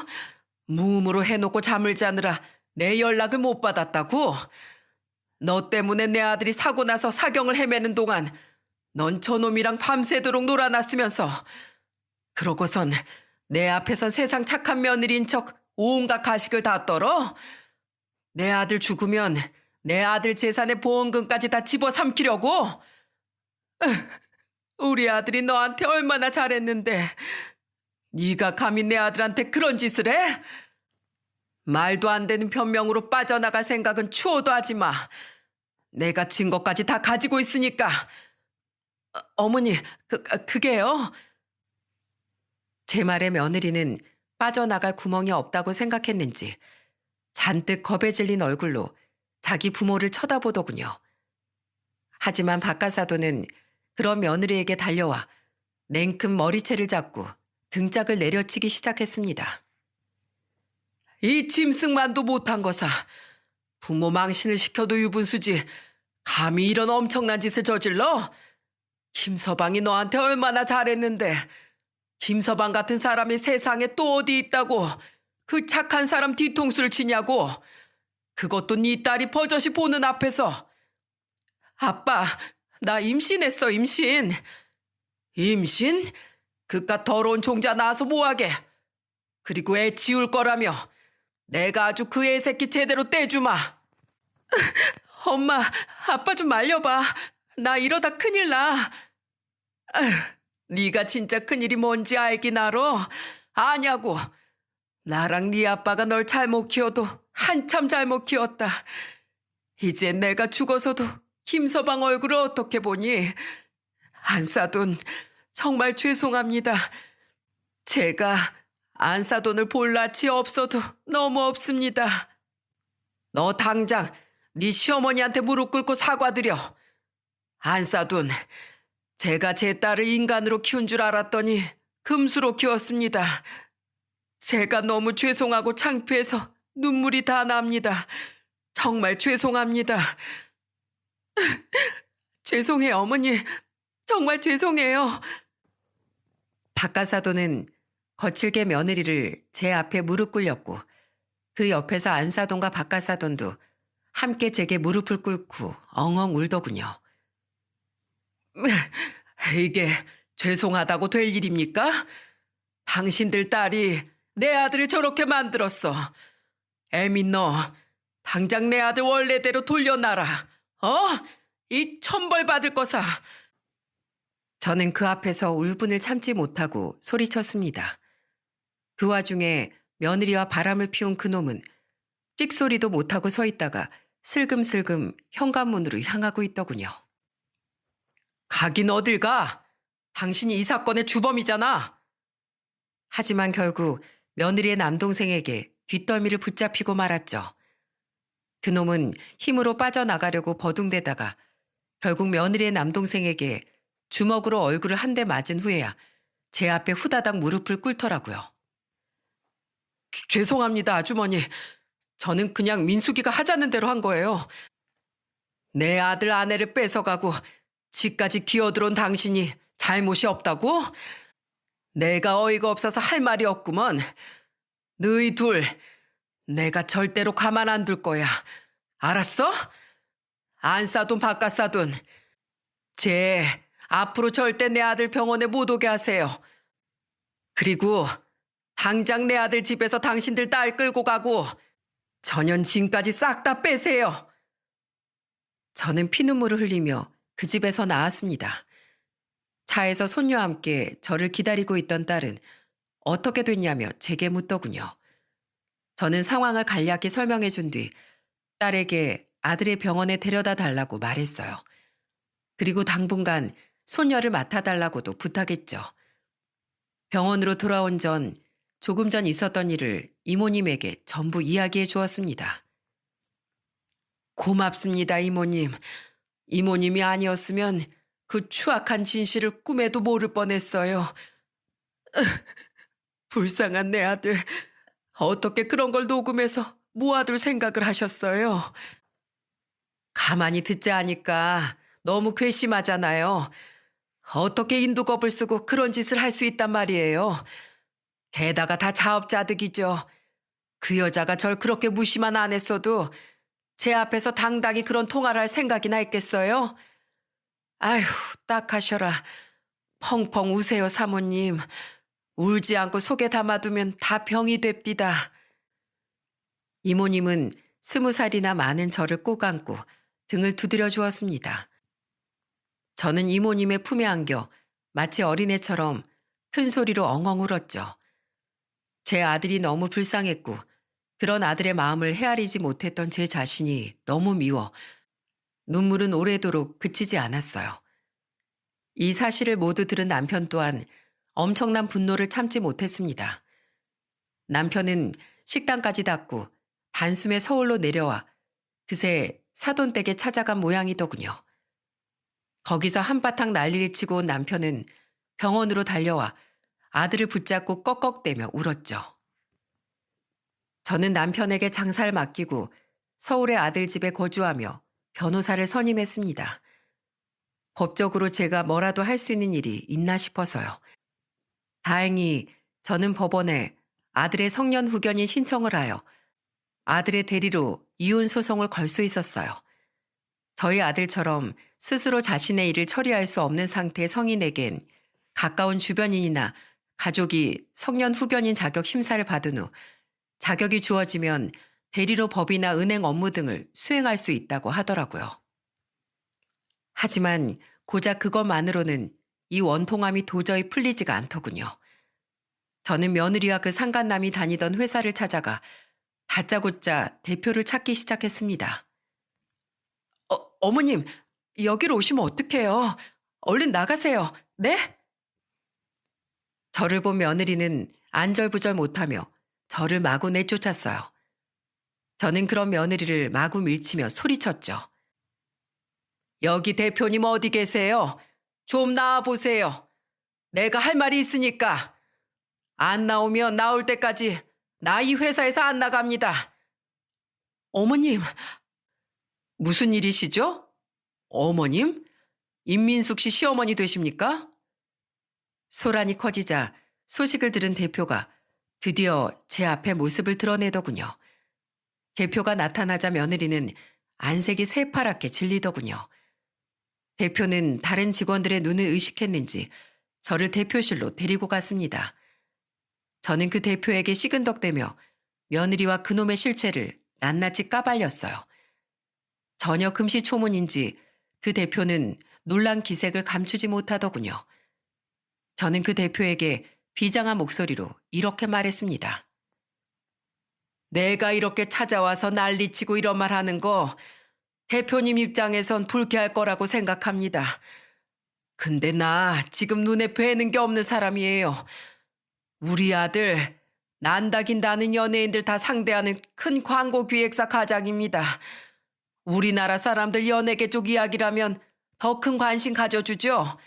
[SPEAKER 1] 무음으로 해놓고 잠을 자느라 내 연락을 못 받았다고? 너 때문에 내 아들이 사고 나서 사경을 헤매는 동안 넌 저놈이랑 밤새도록 놀아놨으면서 그러고선 내 앞에선 세상 착한 며느리인 척 온갖 가식을 다 떨어? 내 아들 죽으면 내 아들 재산의 보험금까지 다 집어삼키려고? 우리 아들이 너한테 얼마나 잘했는데 네가 감히 내 아들한테 그런 짓을 해? 말도 안 되는 변명으로 빠져나갈 생각은 추호도 하지 마. 내가 증거까지 다 가지고 있으니까. 어머니, 그게요? 제 말에 며느리는 빠져나갈 구멍이 없다고 생각했는지 잔뜩 겁에 질린 얼굴로 자기 부모를 쳐다보더군요. 하지만 박가사도는 그런 며느리에게 달려와 냉큼 머리채를 잡고 등짝을 내려치기 시작했습니다. 이 짐승만도 못한 거사. 부모 망신을 시켜도 유분수지 감히 이런 엄청난 짓을 저질러? 김서방이 너한테 얼마나 잘했는데 김서방 같은 사람이 세상에 또 어디 있다고 그 착한 사람 뒤통수를 치냐고. 그것도 네 딸이 버젓이 보는 앞에서. 아빠, 나 임신했어, 임신. 임신? 그깟 더러운 종자 낳아서 뭐하게. 그리고 애 지울 거라며. 내가 아주 그 애새끼 제대로 떼주마. 엄마, 아빠 좀 말려봐. 나 이러다 큰일 나. 아휴, 네가 진짜 큰일이 뭔지 알긴 알아? 아냐고. 나랑 네 아빠가 널 잘못 키워도 한참 잘못 키웠다. 이제 내가 죽어서도 김서방 얼굴을 어떻게 보니? 안사돈, 정말 죄송합니다. 제가 안사돈을 볼 낯이 없어도 너무 없습니다. 너 당장 네 시어머니한테 무릎 꿇고 사과드려. 안사돈, 제가 제 딸을 인간으로 키운 줄 알았더니 금수로 키웠습니다. 제가 너무 죄송하고 창피해서 눈물이 다 납니다. 정말 죄송합니다. 죄송해요, 어머니. 정말 죄송해요. 박가사돈은 거칠게 며느리를 제 앞에 무릎 꿇렸고 그 옆에서 안사돈과 박가사돈도 함께 제게 무릎을 꿇고 엉엉 울더군요. 이게 죄송하다고 될 일입니까? 당신들 딸이 내 아들을 저렇게 만들었어. 애민 너, 당장 내 아들 원래대로 돌려놔라. 어? 이 천벌 받을 거사. 저는 그 앞에서 울분을 참지 못하고 소리쳤습니다. 그 와중에 며느리와 바람을 피운 그놈은 찍소리도 못하고 서 있다가 슬금슬금 현관문으로 향하고 있더군요. 가긴 어딜 가? 당신이 이 사건의 주범이잖아. 하지만 결국 며느리의 남동생에게 뒷덜미를 붙잡히고 말았죠. 그놈은 힘으로 빠져나가려고 버둥대다가 결국 며느리의 남동생에게 주먹으로 얼굴을 한 대 맞은 후에야 제 앞에 후다닥 무릎을 꿇더라고요. 죄송합니다, 아주머니. 저는 그냥 민숙이가 하자는 대로 한 거예요. 내 아들 아내를 뺏어가고 지까지 기어들어온 당신이 잘못이 없다고? 내가 어이가 없어서 할 말이 없구먼. 너희 둘, 내가 절대로 가만 안 둘 거야. 알았어? 안 싸돈 바깥 싸돈. 쟤 앞으로 절대 내 아들 병원에 못 오게 하세요. 그리고 당장 내 아들 집에서 당신들 딸 끌고 가고 전현진까지 싹 다 빼세요. 저는 피눈물을 흘리며 그 집에서 나왔습니다. 차에서 손녀와 함께 저를 기다리고 있던 딸은 어떻게 됐냐며 제게 묻더군요. 저는 상황을 간략히 설명해 준 뒤 딸에게 아들의 병원에 데려다 달라고 말했어요. 그리고 당분간 손녀를 맡아달라고도 부탁했죠. 병원으로 돌아온 전 조금 전 있었던 일을 이모님에게 전부 이야기해 주었습니다. 고맙습니다, 이모님. 이모님이 아니었으면 그 추악한 진실을 꿈에도 모를 뻔했어요. 불쌍한 내 아들. 어떻게 그런 걸 녹음해서 모아둘 생각을 하셨어요? 가만히 듣자 하니까 너무 괘씸하잖아요. 어떻게 인두겁을 쓰고 그런 짓을 할 수 있단 말이에요. 게다가 다 자업자득이죠. 그 여자가 절 그렇게 무시만 안 했어도 제 앞에서 당당히 그런 통화를 할 생각이나 했겠어요? 아휴, 딱 하셔라. 펑펑 우세요, 사모님. 울지 않고 속에 담아두면 다 병이 됩디다. 이모님은 20살이나 많은 저를 꼭 안고 등을 두드려 주었습니다. 저는 이모님의 품에 안겨 마치 어린애처럼 큰 소리로 엉엉 울었죠. 제 아들이 너무 불쌍했고 그런 아들의 마음을 헤아리지 못했던 제 자신이 너무 미워 눈물은 오래도록 그치지 않았어요. 이 사실을 모두 들은 남편 또한 엄청난 분노를 참지 못했습니다. 남편은 식당까지 닫고 단숨에 서울로 내려와 그새 사돈댁에 찾아간 모양이더군요. 거기서 한바탕 난리를 치고 온 남편은 병원으로 달려와 아들을 붙잡고 꺽꺽대며 울었죠. 저는 남편에게 장사를 맡기고 서울의 아들 집에 거주하며 변호사를 선임했습니다. 법적으로 제가 뭐라도 할 수 있는 일이 있나 싶어서요. 다행히 저는 법원에 아들의 성년 후견인 신청을 하여 아들의 대리로 이혼 소송을 걸 수 있었어요. 저희 아들처럼 스스로 자신의 일을 처리할 수 없는 상태의 성인에겐 가까운 주변인이나 가족이 성년 후견인 자격 심사를 받은 후 자격이 주어지면 대리로 법이나 은행 업무 등을 수행할 수 있다고 하더라고요. 하지만 고작 그것만으로는 이 원통함이 도저히 풀리지가 않더군요. 저는 며느리와 그 상간남이 다니던 회사를 찾아가 다짜고짜 대표를 찾기 시작했습니다. 어머님, 여기로 오시면 어떡해요? 얼른 나가세요. 네? 저를 본 며느리는 안절부절 못하며 저를 마구 내쫓았어요. 저는 그런 며느리를 마구 밀치며 소리쳤죠. 여기 대표님 어디 계세요? 좀 나와보세요. 내가 할 말이 있으니까. 안 나오면 나올 때까지 나 이 회사에서 안 나갑니다. 어머님, 무슨 일이시죠? 어머님? 임민숙 씨 시어머니 되십니까? 소란이 커지자 소식을 들은 대표가 드디어 제 앞에 모습을 드러내더군요. 대표가 나타나자 며느리는 안색이 새파랗게 질리더군요. 대표는 다른 직원들의 눈을 의식했는지 저를 대표실로 데리고 갔습니다. 저는 그 대표에게 시근덕대며 며느리와 그놈의 실체를 낱낱이 까발렸어요. 전혀 금시초문인지 그 대표는 놀란 기색을 감추지 못하더군요. 저는 그 대표에게 비장한 목소리로 이렇게 말했습니다. 내가 이렇게 찾아와서 난리치고 이런 말 하는 거 대표님 입장에선 불쾌할 거라고 생각합니다. 근데 나 지금 눈에 뵈는 게 없는 사람이에요. 우리 아들 난다긴 나는 연예인들 다 상대하는 큰 광고 기획사 과장입니다. 우리나라 사람들 연예계 쪽 이야기라면 더 큰 관심 가져주죠.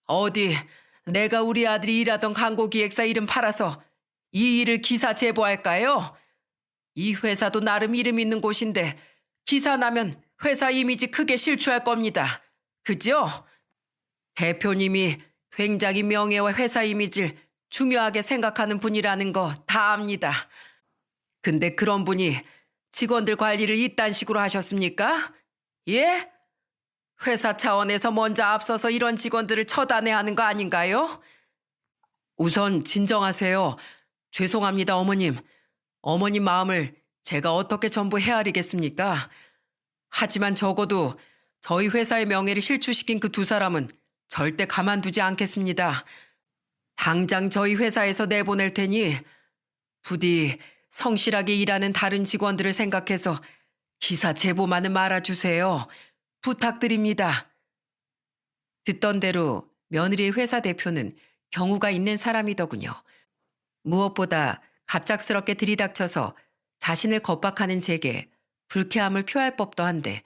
[SPEAKER 1] 어디 내가 우리 아들이 일하던 광고 기획사 이름 팔아서 이 일을 기사 제보할까요? 이 회사도 나름 이름 있는 곳인데 기사 나면 회사 이미지 크게 실추할 겁니다. 그죠? 대표님이 굉장히 명예와 회사 이미지를 중요하게 생각하는 분이라는 거 다 압니다. 근데 그런 분이 직원들 관리를 이딴 식으로 하셨습니까? 예? 회사 차원에서 먼저 앞서서 이런 직원들을 처단해야 하는 거 아닌가요? 우선 진정하세요. 죄송합니다, 어머님. 어머님 마음을 제가 어떻게 전부 헤아리겠습니까? 하지만 적어도 저희 회사의 명예를 실추시킨 그 두 사람은 절대 가만두지 않겠습니다. 당장 저희 회사에서 내보낼 테니 부디 성실하게 일하는 다른 직원들을 생각해서 기사 제보만은 말아주세요. 부탁드립니다. 듣던 대로 며느리의 회사 대표는 경우가 있는 사람이더군요. 무엇보다 갑작스럽게 들이닥쳐서 자신을 겁박하는 제게 불쾌함을 표할 법도 한데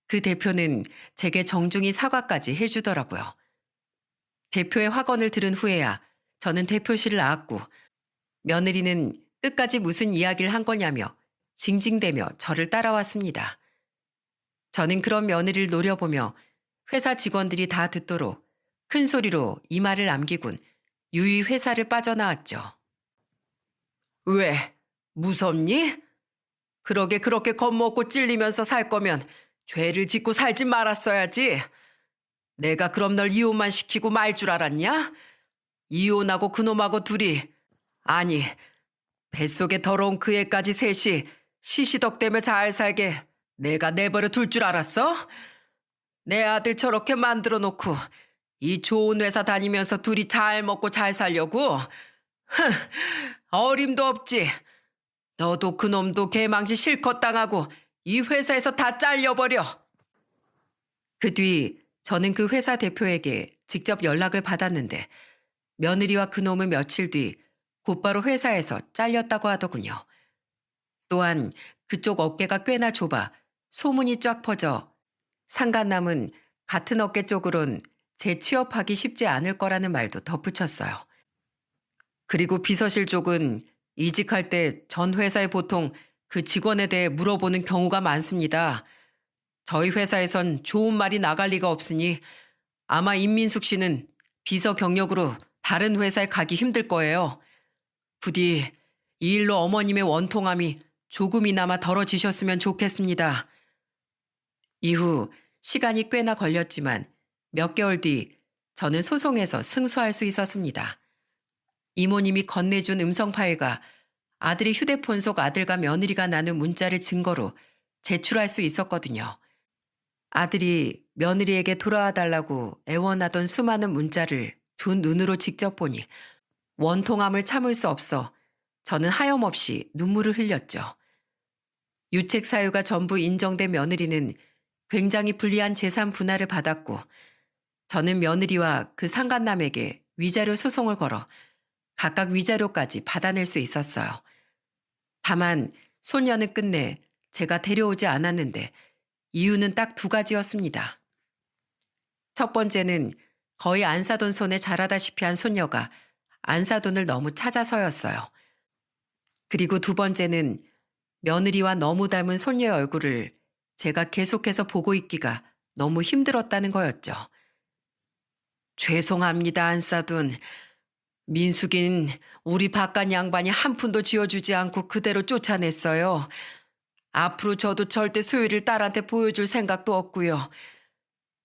[SPEAKER 1] 그 대표는 제게 정중히 사과까지 해주더라고요. 대표의 확언을 들은 후에야 저는 대표실을 나왔고 며느리는 끝까지 무슨 이야기를 한 거냐며 징징대며 저를 따라왔습니다. 저는 그런 며느리를 노려보며 회사 직원들이 다 듣도록 큰 소리로 이 말을 남기곤 유유히 회사를 빠져나왔죠. 왜? 무섭니? 그러게 그렇게 겁먹고 찔리면서 살 거면 죄를 짓고 살지 말았어야지. 내가 그럼 널 이혼만 시키고 말 줄 알았냐? 이혼하고 그놈하고 둘이 아니 뱃속에 더러운 그 애까지 셋이 시시덕대며 잘 살게 내가 내버려 둘 줄 알았어? 내 아들 저렇게 만들어 놓고 이 좋은 회사 다니면서 둘이 잘 먹고 잘 살려고? 흥, 어림도 없지. 너도 그놈도 개망신 실컷 당하고 이 회사에서 다 잘려버려. 그 뒤 저는 그 회사 대표에게 직접 연락을 받았는데 며느리와 그놈은 며칠 뒤 곧바로 회사에서 잘렸다고 하더군요. 또한 그쪽 어깨가 꽤나 좁아 소문이 쫙 퍼져 상간남은 같은 어깨 쪽으론 재취업하기 쉽지 않을 거라는 말도 덧붙였어요. 그리고 비서실 쪽은 이직할 때 전 회사에 보통 그 직원에 대해 물어보는 경우가 많습니다. 저희 회사에선 좋은 말이 나갈 리가 없으니 아마 임민숙 씨는 비서 경력으로 다른 회사에 가기 힘들 거예요. 부디 이 일로 어머님의 원통함이 조금이나마 덜어지셨으면 좋겠습니다. 이후 시간이 꽤나 걸렸지만 몇 개월 뒤 저는 소송에서 승소할 수 있었습니다. 이모님이 건네준 음성 파일과 아들이 휴대폰 속 아들과 며느리가 나눈 문자를 증거로 제출할 수 있었거든요. 아들이 며느리에게 돌아와 달라고 애원하던 수많은 문자를 두 눈으로 직접 보니 원통함을 참을 수 없어 저는 하염없이 눈물을 흘렸죠. 유책 사유가 전부 인정된 며느리는 굉장히 불리한 재산 분할을 받았고 저는 며느리와 그 상간남에게 위자료 소송을 걸어 각각 위자료까지 받아낼 수 있었어요. 다만 손녀는 끝내 제가 데려오지 않았는데 이유는 딱 두 가지였습니다. 첫 번째는 거의 안 사돈 손에 자라다시피 한 손녀가 안 사돈을 너무 찾아서였어요. 그리고 두 번째는 며느리와 너무 닮은 손녀의 얼굴을 제가 계속해서 보고 있기가 너무 힘들었다는 거였죠. 죄송합니다, 안사돈. 민숙인 우리 바깥 양반이 한 푼도 지어주지 않고 그대로 쫓아냈어요. 앞으로 저도 절대 소율이를 딸한테 보여줄 생각도 없고요.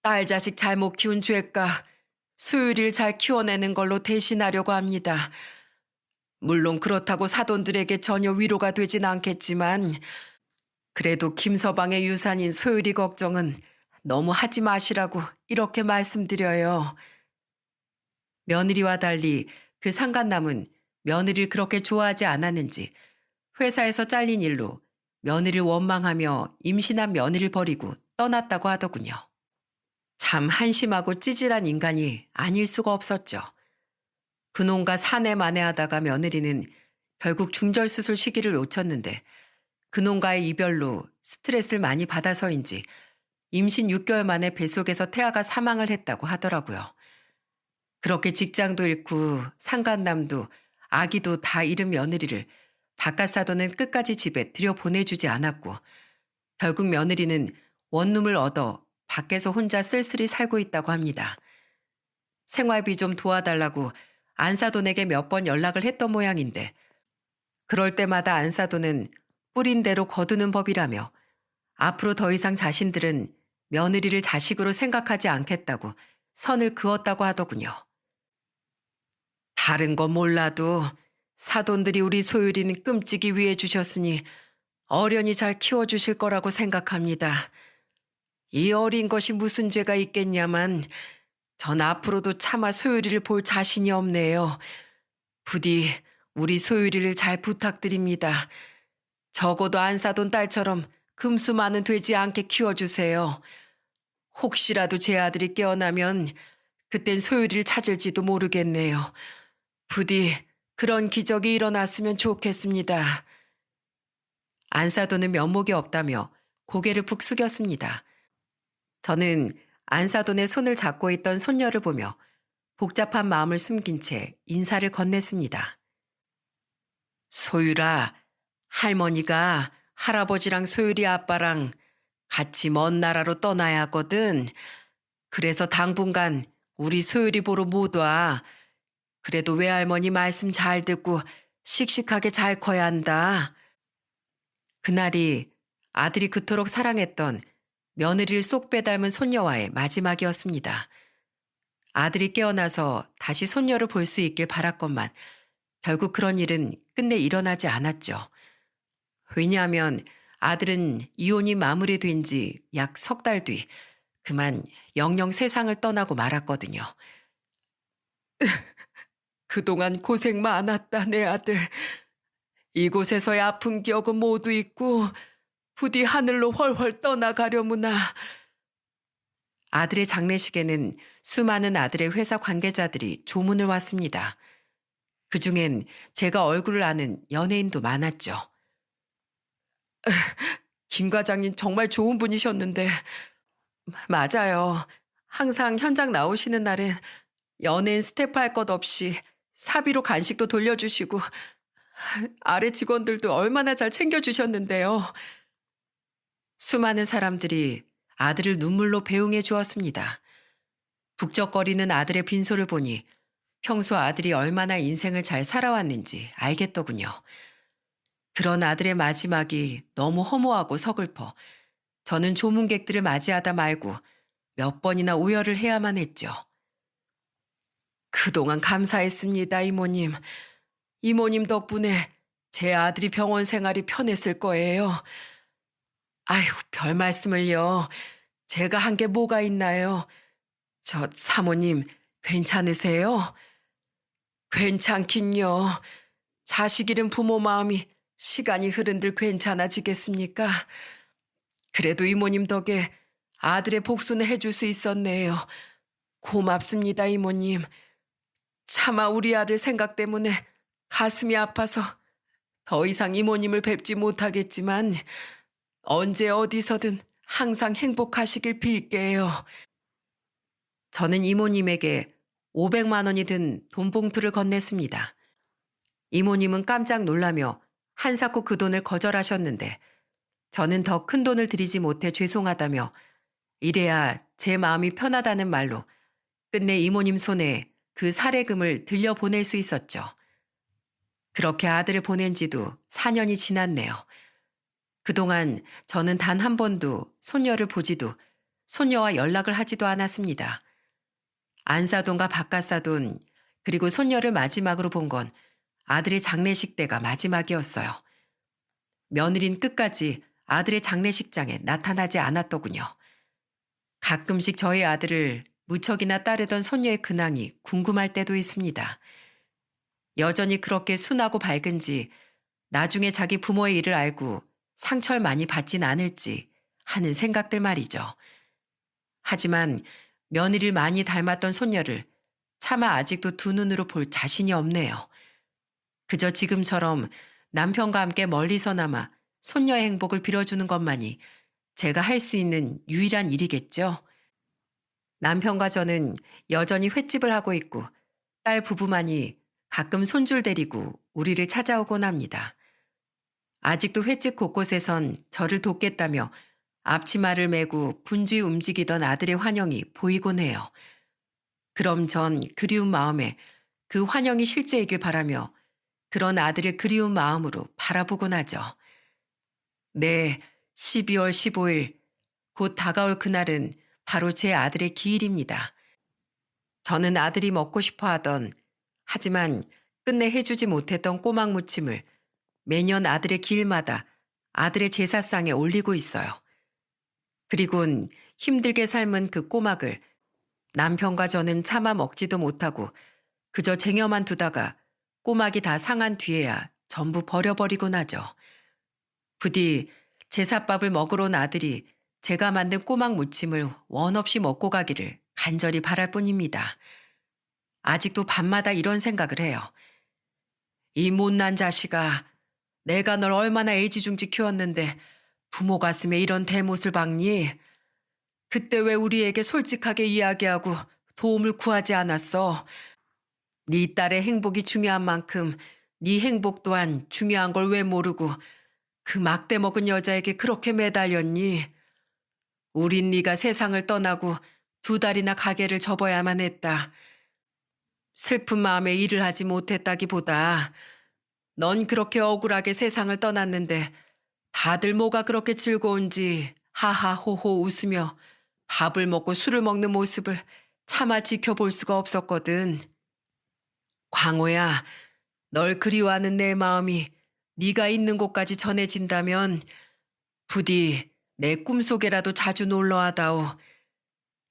[SPEAKER 1] 딸 자식 잘못 키운 죄가 소율이를 잘 키워내는 걸로 대신하려고 합니다. 물론 그렇다고 사돈들에게 전혀 위로가 되진 않겠지만 그래도 김서방의 유산인 소율이 걱정은 너무 하지 마시라고 이렇게 말씀드려요. 며느리와 달리 그 상간남은 며느리를 그렇게 좋아하지 않았는지 회사에서 잘린 일로 며느리를 원망하며 임신한 며느리를 버리고 떠났다고 하더군요. 참 한심하고 찌질한 인간이 아닐 수가 없었죠. 그놈과 사내만내하다가 며느리는 결국 중절수술 시기를 놓쳤는데 그놈과의 이별로 스트레스를 많이 받아서인지 임신 6개월 만에 뱃속에서 태아가 사망을 했다고 하더라고요. 그렇게 직장도 잃고 상간남도 아기도 다 잃은 며느리를 바깥사돈은 끝까지 집에 들여보내주지 않았고 결국 며느리는 원룸을 얻어 밖에서 혼자 쓸쓸히 살고 있다고 합니다. 생활비 좀 도와달라고 안사돈에게 몇 번 연락을 했던 모양인데 그럴 때마다 안사돈은 뿌린 대로 거두는 법이라며 앞으로 더 이상 자신들은 며느리를 자식으로 생각하지 않겠다고 선을 그었다고 하더군요. 다른 건 몰라도 사돈들이 우리 소율이는 끔찍이 위해 주셨으니 어련히 잘 키워주실 거라고 생각합니다. 이 어린 것이 무슨 죄가 있겠냐만 전 앞으로도 차마 소율이를 볼 자신이 없네요. 부디 우리 소율이를 잘 부탁드립니다. 적어도 안사돈 딸처럼 금수만은 되지 않게 키워주세요. 혹시라도 제 아들이 깨어나면 그땐 소율이를 찾을지도 모르겠네요. 부디 그런 기적이 일어났으면 좋겠습니다. 안사돈은 면목이 없다며 고개를 푹 숙였습니다. 저는 안사돈의 손을 잡고 있던 손녀를 보며 복잡한 마음을 숨긴 채 인사를 건넸습니다. 소율아, 할머니가 할아버지랑 소율이 아빠랑 같이 먼 나라로 떠나야 하거든. 그래서 당분간 우리 소율이 보러 못 와. 그래도 외할머니 말씀 잘 듣고 씩씩하게 잘 커야 한다. 그날이 아들이 그토록 사랑했던 며느리를 쏙 빼닮은 손녀와의 마지막이었습니다. 아들이 깨어나서 다시 손녀를 볼 수 있길 바랐건만 결국 그런 일은 끝내 일어나지 않았죠. 왜냐하면 아들은 이혼이 마무리된 지 약 석 달 뒤 그만 영영 세상을 떠나고 말았거든요. 그동안 고생 많았다, 내 아들. 이곳에서의 아픈 기억은 모두 잊고 부디 하늘로 훨훨 떠나가려무나. 아들의 장례식에는 수많은 아들의 회사 관계자들이 조문을 왔습니다. 그중엔 제가 얼굴을 아는 연예인도 많았죠. 김 과장님 정말 좋은 분이셨는데. 맞아요. 항상 현장 나오시는 날엔 연예인 스태프 할 것 없이 사비로 간식도 돌려주시고 아래 직원들도 얼마나 잘 챙겨주셨는데요. 수많은 사람들이 아들을 눈물로 배웅해 주었습니다. 북적거리는 아들의 빈소를 보니 평소 아들이 얼마나 인생을 잘 살아왔는지 알겠더군요. 그런 아들의 마지막이 너무 허무하고 서글퍼 저는 조문객들을 맞이하다 말고 몇 번이나 오열을 해야만 했죠. 그동안 감사했습니다, 이모님. 이모님 덕분에 제 아들이 병원 생활이 편했을 거예요. 아이고, 별 말씀을요. 제가 한 게 뭐가 있나요? 저 사모님, 괜찮으세요? 괜찮긴요. 자식 잃은 부모 마음이 시간이 흐른들 괜찮아지겠습니까? 그래도 이모님 덕에 아들의 복수는 해줄 수 있었네요. 고맙습니다, 이모님. 차마 우리 아들 생각 때문에 가슴이 아파서 더 이상 이모님을 뵙지 못하겠지만 언제 어디서든 항상 행복하시길 빌게요. 저는 이모님에게 500만 원이 든 돈 봉투를 건넸습니다. 이모님은 깜짝 놀라며 한사코 그 돈을 거절하셨는데 저는 더 큰 돈을 드리지 못해 죄송하다며 이래야 제 마음이 편하다는 말로 끝내 이모님 손에 그 사례금을 들려보낼 수 있었죠. 그렇게 아들을 보낸 지도 4년이 지났네요. 그동안 저는 단 한 번도 손녀를 보지도 손녀와 연락을 하지도 않았습니다. 안사돈과 바깥사돈 그리고 손녀를 마지막으로 본 건 아들의 장례식 때가 마지막이었어요. 며느린 끝까지 아들의 장례식장에 나타나지 않았더군요. 가끔씩 저희 아들을 무척이나 따르던 손녀의 근황이 궁금할 때도 있습니다. 여전히 그렇게 순하고 밝은지 나중에 자기 부모의 일을 알고 상처를 많이 받진 않을지 하는 생각들 말이죠. 하지만 며느리를 많이 닮았던 손녀를 차마 아직도 두 눈으로 볼 자신이 없네요. 그저 지금처럼 남편과 함께 멀리서나마 손녀의 행복을 빌어주는 것만이 제가 할 수 있는 유일한 일이겠죠. 남편과 저는 여전히 횟집을 하고 있고 딸 부부만이 가끔 손줄 데리고 우리를 찾아오곤 합니다. 아직도 횟집 곳곳에선 저를 돕겠다며 앞치마를 메고 분주히 움직이던 아들의 환영이 보이곤 해요. 그럼 전 그리운 마음에 그 환영이 실제이길 바라며 그런 아들을 그리운 마음으로 바라보곤 하죠. 네, 12월 15일 곧 다가올 그날은 바로 제 아들의 기일입니다. 저는 아들이 먹고 싶어 하던 하지만 끝내 해주지 못했던 꼬막 무침을 매년 아들의 기일마다 아들의 제사상에 올리고 있어요. 그리곤 힘들게 삶은 그 꼬막을 남편과 저는 차마 먹지도 못하고 그저 쟁여만 두다가 꼬막이 다 상한 뒤에야 전부 버려버리곤 하죠. 부디 제사밥을 먹으러 온 아들이 제가 만든 꼬막 무침을 원 없이 먹고 가기를 간절히 바랄 뿐입니다. 아직도 밤마다 이런 생각을 해요. 이 못난 자식아, 내가 널 얼마나 애지중지 키웠는데 부모 가슴에 이런 대못을 박니? 그때 왜 우리에게 솔직하게 이야기하고 도움을 구하지 않았어? 네 딸의 행복이 중요한 만큼 네 행복 또한 중요한 걸 왜 모르고 그 막대 먹은 여자에게 그렇게 매달렸니? 우린 네가 세상을 떠나고 2달이나 가게를 접어야만 했다. 슬픈 마음에 일을 하지 못했다기보다 넌 그렇게 억울하게 세상을 떠났는데 다들 뭐가 그렇게 즐거운지 하하호호 웃으며 밥을 먹고 술을 먹는 모습을 차마 지켜볼 수가 없었거든. 광호야, 널 그리워하는 내 마음이 네가 있는 곳까지 전해진다면 부디 내 꿈속에라도 자주 놀러와다오.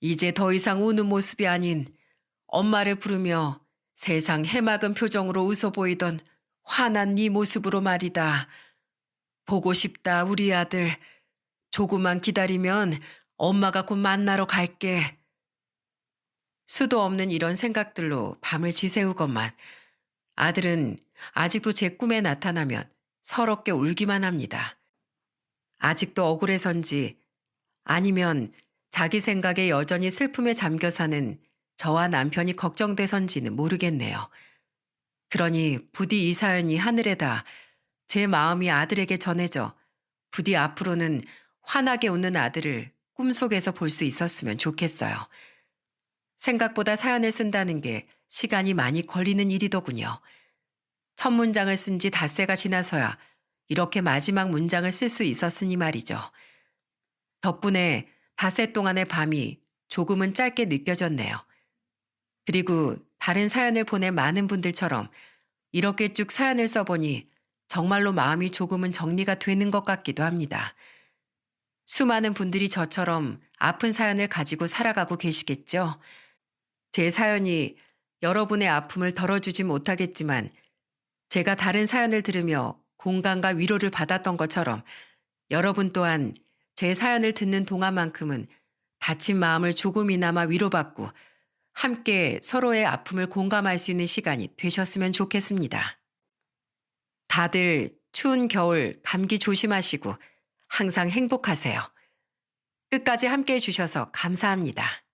[SPEAKER 1] 이제 더 이상 우는 모습이 아닌 엄마를 부르며 세상 해맑은 표정으로 웃어 보이던 환한 네 모습으로 말이다. 보고 싶다, 우리 아들. 조금만 기다리면 엄마가 곧 만나러 갈게. 수도 없는 이런 생각들로 밤을 지새우건만 아들은 아직도 제 꿈에 나타나면 서럽게 울기만 합니다. 아직도 억울해서인지 아니면 자기 생각에 여전히 슬픔에 잠겨 사는 저와 남편이 걱정돼서인지는 모르겠네요. 그러니 부디 이 사연이 하늘에다 제 마음이 아들에게 전해져 부디 앞으로는 환하게 웃는 아들을 꿈속에서 볼 수 있었으면 좋겠어요. 생각보다 사연을 쓴다는 게 시간이 많이 걸리는 일이더군요. 첫 문장을 쓴 지 닷새가 지나서야 이렇게 마지막 문장을 쓸 수 있었으니 말이죠. 덕분에 닷새 동안의 밤이 조금은 짧게 느껴졌네요. 그리고 다른 사연을 보낸 많은 분들처럼 이렇게 쭉 사연을 써보니 정말로 마음이 조금은 정리가 되는 것 같기도 합니다. 수많은 분들이 저처럼 아픈 사연을 가지고 살아가고 계시겠죠? 제 사연이 여러분의 아픔을 덜어주지 못하겠지만 제가 다른 사연을 들으며 공감과 위로를 받았던 것처럼 여러분 또한 제 사연을 듣는 동안만큼은 다친 마음을 조금이나마 위로받고 함께 서로의 아픔을 공감할 수 있는 시간이 되셨으면 좋겠습니다. 다들 추운 겨울 감기 조심하시고 항상 행복하세요. 끝까지 함께 해주셔서 감사합니다.